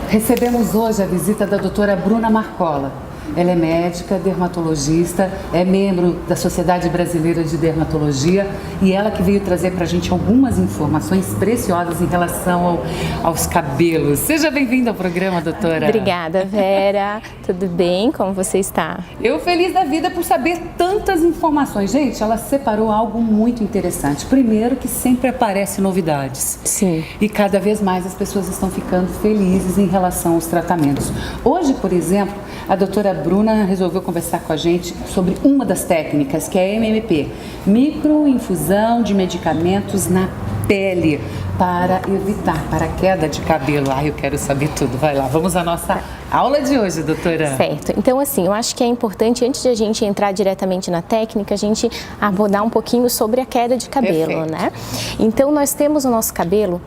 Recebemos hoje a visita da doutora Bruna Marcola. Ela é médica, dermatologista, é membro da Sociedade Brasileira de Dermatologia e ela que veio trazer para a gente algumas informações preciosas em relação aos cabelos. Seja bem-vinda ao programa, doutora. Obrigada, Vera. Tudo bem? Como você está? Eu feliz da vida por saber tantas informações. Gente, ela separou algo muito interessante. Primeiro, que sempre aparecem novidades. Sim. E cada vez mais as pessoas estão ficando felizes em relação aos tratamentos. Hoje, por exemplo, a doutora Bruna resolveu conversar com a gente sobre uma das técnicas, que é a MMP, microinfusão de medicamentos na pele para a queda de cabelo. Eu quero saber tudo. Vai lá, vamos à nossa aula de hoje, doutora. Certo. Então, assim, eu acho que é importante, antes de a gente entrar diretamente na técnica, a gente abordar um pouquinho sobre a queda de cabelo, Perfeito. né? Então, nós temos o nosso cabelo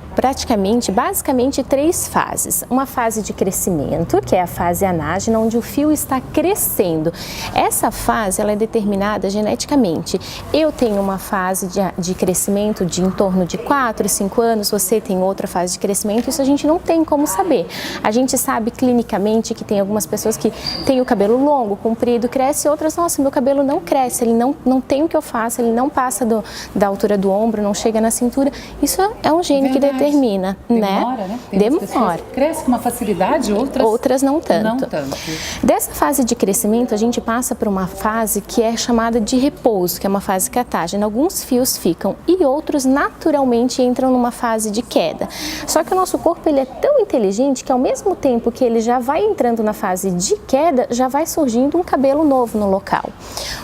basicamente 3 fases. Uma fase de crescimento, que é a fase anágena, onde o fio está crescendo. Essa fase, ela é determinada geneticamente. Eu tenho uma fase de crescimento de em torno de 4, 5 anos, você tem outra fase de crescimento, isso a gente não tem como saber. A gente sabe clinicamente que tem algumas pessoas que têm o cabelo longo, comprido, cresce, e outras, nossa, meu cabelo não cresce, ele não tem o que eu faço, ele não passa da altura do ombro, não chega na cintura. Isso é um gene que determina, Demora, né? Demora. Cresce com uma facilidade, outras não tanto. Não tanto. Dessa fase de crescimento, a gente passa por uma fase que é chamada de repouso, que é uma fase catágena. Alguns fios ficam e outros naturalmente entram numa fase de queda. Só que o nosso corpo ele é tão inteligente que ao mesmo tempo que ele já vai entrando na fase de queda, já vai surgindo um cabelo novo no local.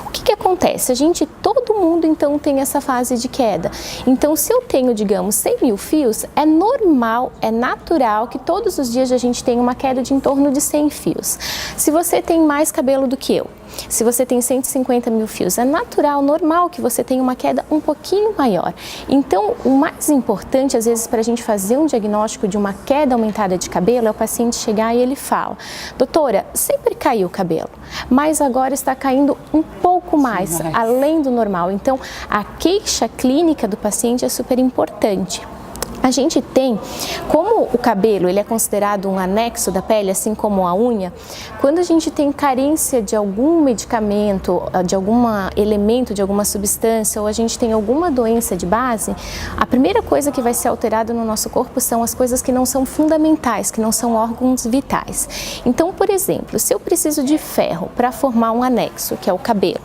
O que acontece? Todo mundo então tem essa fase de queda. Então, se eu tenho, digamos, 100 mil fios, é normal, é natural que todos os dias a gente tenha uma queda de em torno de 100 fios. Se você tem mais cabelo do que eu, se você tem 150 mil fios, é natural, normal que você tenha uma queda um pouquinho maior. Então, o mais importante, às vezes, para a gente fazer um diagnóstico de uma queda aumentada de cabelo, é o paciente chegar e ele fala: doutora, sempre caiu o cabelo, mas agora está caindo um pouco mais, além do normal. Então, a queixa clínica do paciente é super importante. A gente tem, como o cabelo ele é considerado um anexo da pele, assim como a unha, quando a gente tem carência de algum medicamento, de algum elemento, de alguma substância, ou a gente tem alguma doença de base, a primeira coisa que vai ser alterada no nosso corpo são as coisas que não são fundamentais, que não são órgãos vitais. Então, por exemplo, se eu preciso de ferro para formar um anexo, que é o cabelo,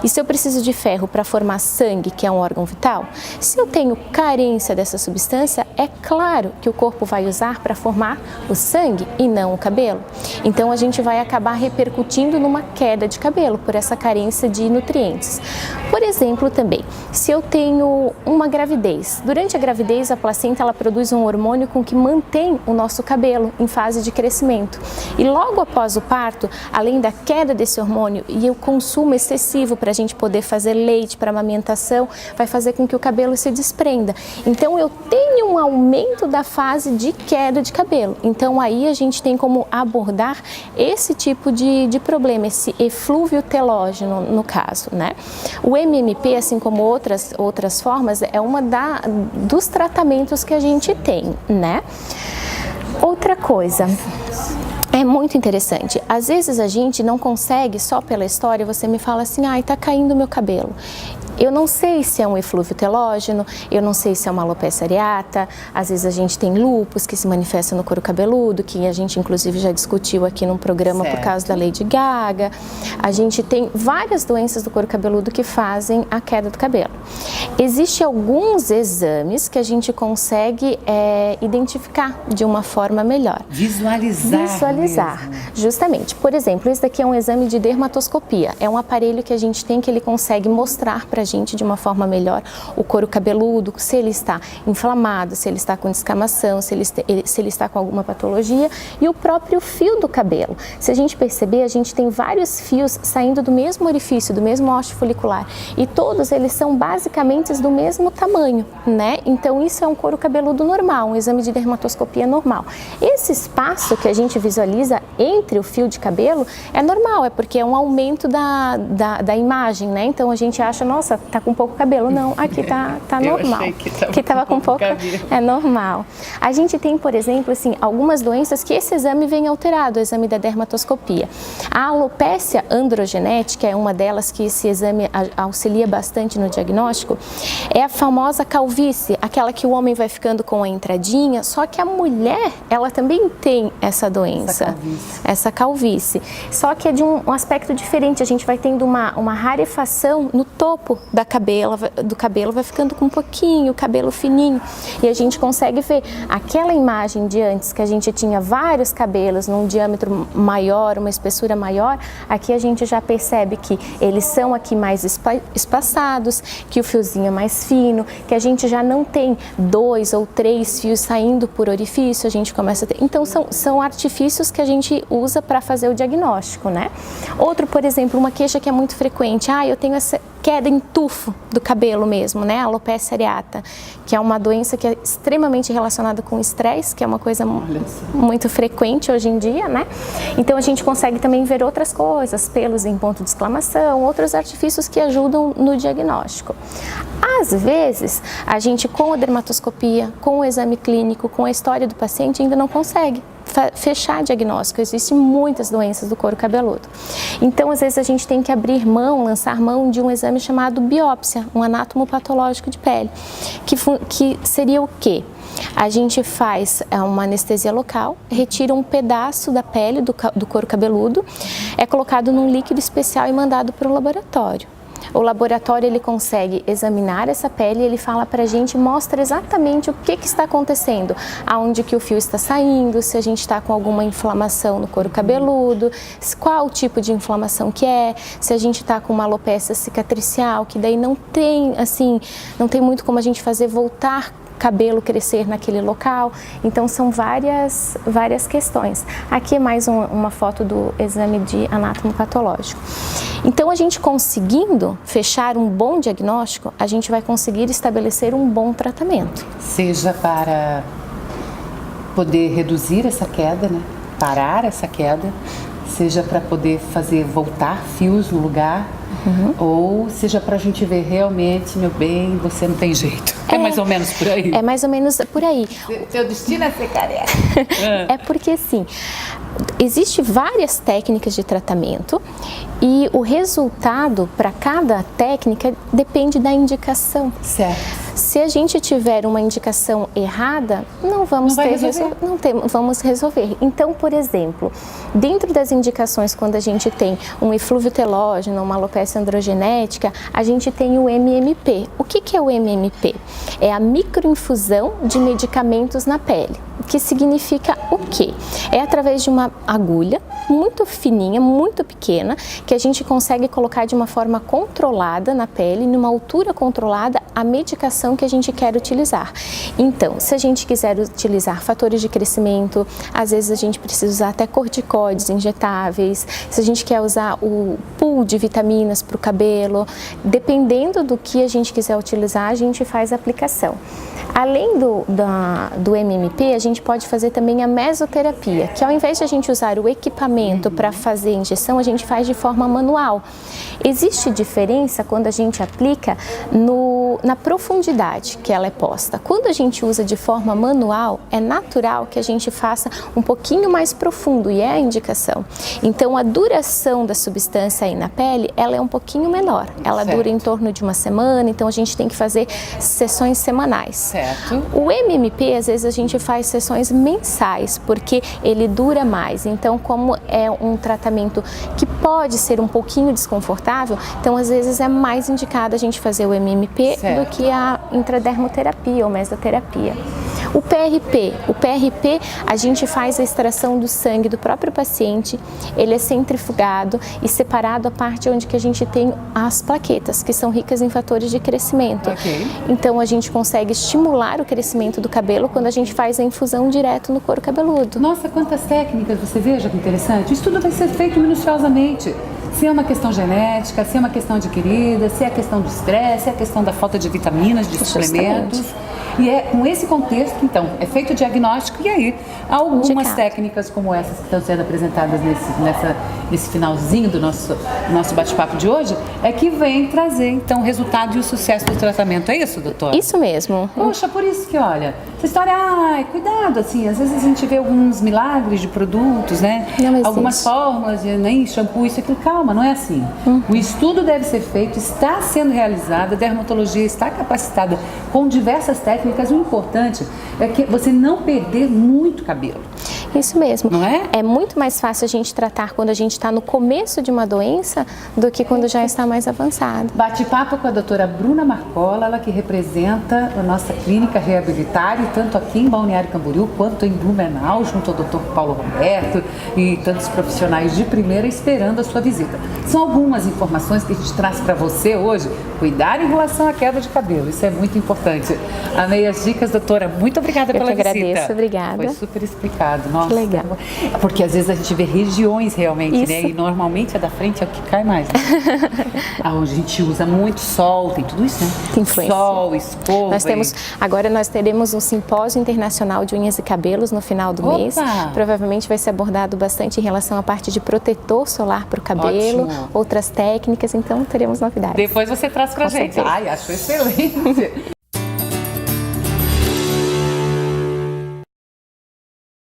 e se eu preciso de ferro para formar sangue, que é um órgão vital, se eu tenho carência dessa substância, é claro que o corpo vai usar para formar o sangue e não o cabelo. Então a gente vai acabar repercutindo numa queda de cabelo por essa carência de nutrientes. Por exemplo, também, se eu tenho uma gravidez, durante a gravidez a placenta ela produz um hormônio com que mantém o nosso cabelo em fase de crescimento. E logo após o parto, além da queda desse hormônio e o consumo excessivo para a gente poder fazer leite para amamentação, vai fazer com que o cabelo se desprenda. Então eu tenho um aumento da fase de queda de cabelo. Então aí a gente tem como abordar esse tipo de problema, esse eflúvio telógeno no caso, né? O MMP, assim como outras formas, é uma dos tratamentos que a gente tem, né? Outra coisa. É muito interessante. Às vezes a gente não consegue, só pela história, você me fala assim, tá caindo meu cabelo. Eu não sei se é um eflúvio telógeno, eu não sei se é uma alopecia areata, às vezes a gente tem lúpus que se manifesta no couro cabeludo, que a gente inclusive já discutiu aqui num programa por causa da Lady Gaga. A gente tem várias doenças do couro cabeludo que fazem a queda do cabelo. Existem alguns exames que a gente consegue identificar de uma forma melhor. Visualizar, justamente. Por exemplo, esse daqui é um exame de dermatoscopia. É um aparelho que a gente tem que ele consegue mostrar para a gente de uma forma melhor o couro cabeludo, se ele está inflamado, se ele está com descamação, se ele está com alguma patologia, e o próprio fio do cabelo. Se a gente perceber, a gente tem vários fios saindo do mesmo orifício, do mesmo haste folicular, e todos eles são basicamente pacientes do mesmo tamanho, né? Então isso é um couro cabeludo normal, um exame de dermatoscopia normal. Esse espaço que a gente visualiza entre o fio de cabelo é normal, é porque é um aumento da imagem, né? Então a gente acha, nossa, tá com pouco cabelo. Não, aqui tá normal. Eu achei que tava com pouco cabelo. É normal. A gente tem, por exemplo, assim, algumas doenças que esse exame vem alterado, o exame da dermatoscopia. A alopécia androgenética é uma delas que esse exame auxilia bastante no diagnóstico. É a famosa calvície, aquela que o homem vai ficando com a entradinha, só que a mulher, ela também tem essa doença, essa calvície. Só que é de um aspecto diferente, a gente vai tendo uma rarefação no topo do cabelo, vai ficando com um pouquinho, o cabelo fininho, e a gente consegue ver aquela imagem de antes, que a gente tinha vários cabelos num diâmetro maior, uma espessura maior, aqui a gente já percebe que eles são aqui mais espaçados, que o fiozinho é mais fino, que a gente já não tem 2 ou 3 fios saindo por orifício, a gente começa a ter... Então são artifícios que a gente usa para fazer o diagnóstico, né? Outro, por exemplo, uma queixa que é muito frequente, eu tenho essa queda em tufo do cabelo mesmo, né? Alopecia areata, que é uma doença que é extremamente relacionada com estresse, que é uma coisa muito frequente hoje em dia, né? Então a gente consegue também ver outras coisas, pelos em ponto de exclamação, outros artifícios que ajudam no diagnóstico. Às vezes, a gente com a dermatoscopia, com o exame clínico, com a história do paciente, ainda não consegue fechar diagnóstico. Existem muitas doenças do couro cabeludo. Então, às vezes, a gente tem que abrir mão, lançar mão de um exame chamado biópsia, um anatomopatológico de pele, que seria o quê? A gente faz uma anestesia local, retira um pedaço da pele do couro cabeludo, é colocado num líquido especial e mandado para o laboratório. O laboratório ele consegue examinar essa pele, ele fala pra gente, mostra exatamente o que está acontecendo, aonde que o fio está saindo, se a gente está com alguma inflamação no couro cabeludo, qual o tipo de inflamação que é, se a gente está com uma alopecia cicatricial, que daí não tem muito como a gente fazer voltar cabelo crescer naquele local. Então são várias questões. Aqui é mais uma foto do exame de anatomopatológico. Então a gente conseguindo fechar um bom diagnóstico, a gente vai conseguir estabelecer um bom tratamento. Seja para poder reduzir essa queda, né? Parar essa queda, seja para poder fazer voltar fios no lugar, ou seja para a gente ver realmente, meu bem, você não tem jeito. É mais ou menos por aí? É mais ou menos por aí. Seu destino é ser careca. É porque assim, existem várias técnicas de tratamento e o resultado para cada técnica depende da indicação. Certo. Se a gente tiver uma indicação errada, vamos resolver. Então, por exemplo, dentro das indicações, quando a gente tem um eflúvio telógeno, uma alopecia androgenética, a gente tem o MMP. O que é o MMP? É a microinfusão de medicamentos na pele. Que significa o quê? É através de uma agulha muito fininha, muito pequena, que a gente consegue colocar de uma forma controlada na pele, numa altura controlada, a medicação que a gente quer utilizar. Então, se a gente quiser utilizar fatores de crescimento, às vezes a gente precisa usar até corticoides injetáveis, se a gente quer usar o pool de vitaminas para o cabelo, dependendo do que a gente quiser utilizar, a gente faz a aplicação. Além do MMP, a gente pode fazer também a mesoterapia, que ao invés de a gente usar o equipamento para fazer a injeção, a gente faz de forma manual. Existe diferença quando a gente aplica na profundidade que ela é posta. Quando a gente usa de forma manual, é natural que a gente faça um pouquinho mais profundo, e é a indicação. Então, a duração da substância aí na pele, ela é um pouquinho menor. Ela dura em torno de uma semana, então a gente tem que fazer sessões semanais. Certo. O MMP, às vezes, a gente faz sessões mensais, porque ele dura mais. Então, como é um tratamento que pode ser um pouquinho desconfortável, então, às vezes, é mais indicado a gente fazer o MMP do que a intradermoterapia ou mesoterapia. O PRP, a gente faz a extração do sangue do próprio paciente, ele é centrifugado e separado a parte onde que a gente tem as plaquetas, que são ricas em fatores de crescimento. Okay. Então, a gente consegue estimular o crescimento do cabelo quando a gente faz a infusão direto no couro cabeludo. Nossa, quantas técnicas, você veja que interessante. Isso tudo vai ser feito minuciosamente. se é uma questão genética, se é uma questão adquirida, se é a questão do estresse, se é a questão da falta de vitaminas, de suplementos. E é com esse contexto que, então, é feito o diagnóstico e aí algumas técnicas como essas que estão sendo apresentadas nesse finalzinho do nosso bate-papo de hoje é que vem trazer, então, o resultado e o sucesso do tratamento. É isso, doutora? Isso mesmo. Poxa, por isso que, olha, essa história, cuidado, assim, às vezes a gente vê alguns milagres de produtos, né? Algumas fórmulas, nem shampoo, isso, aquilo, calma, não é assim. O estudo deve ser feito, está sendo realizado, a dermatologia está capacitada com diversas técnicas. O importante é que você não perder muito cabelo. Isso mesmo. Não é? É muito mais fácil a gente tratar quando a gente está no começo de uma doença do que quando já está mais avançado. Bate-papo com a doutora Bruna Marcola, ela que representa a nossa clínica Reabilitário, tanto aqui em Balneário Camboriú quanto em Blumenau, junto ao doutor Paulo Roberto e tantos profissionais de primeira esperando a sua visita. São algumas informações que a gente traz para você hoje. Cuidar em relação à queda de cabelo, isso é muito importante. Amei as dicas, doutora. Muito obrigada pela visita. Eu que agradeço, obrigada. Foi super explicado. Nossa, que legal. Porque às vezes a gente vê regiões realmente, né? E normalmente a da frente é o que cai mais. Né? Onde a gente usa muito sol, tem tudo isso, né? Tem influência. Sol, escova. Agora nós teremos um simpósio internacional de unhas e cabelos no final do mês. Provavelmente vai ser abordado bastante em relação à parte de protetor solar para o cabelo, outras técnicas, então teremos novidades. Depois você traz pra gente. Ai, acho excelente.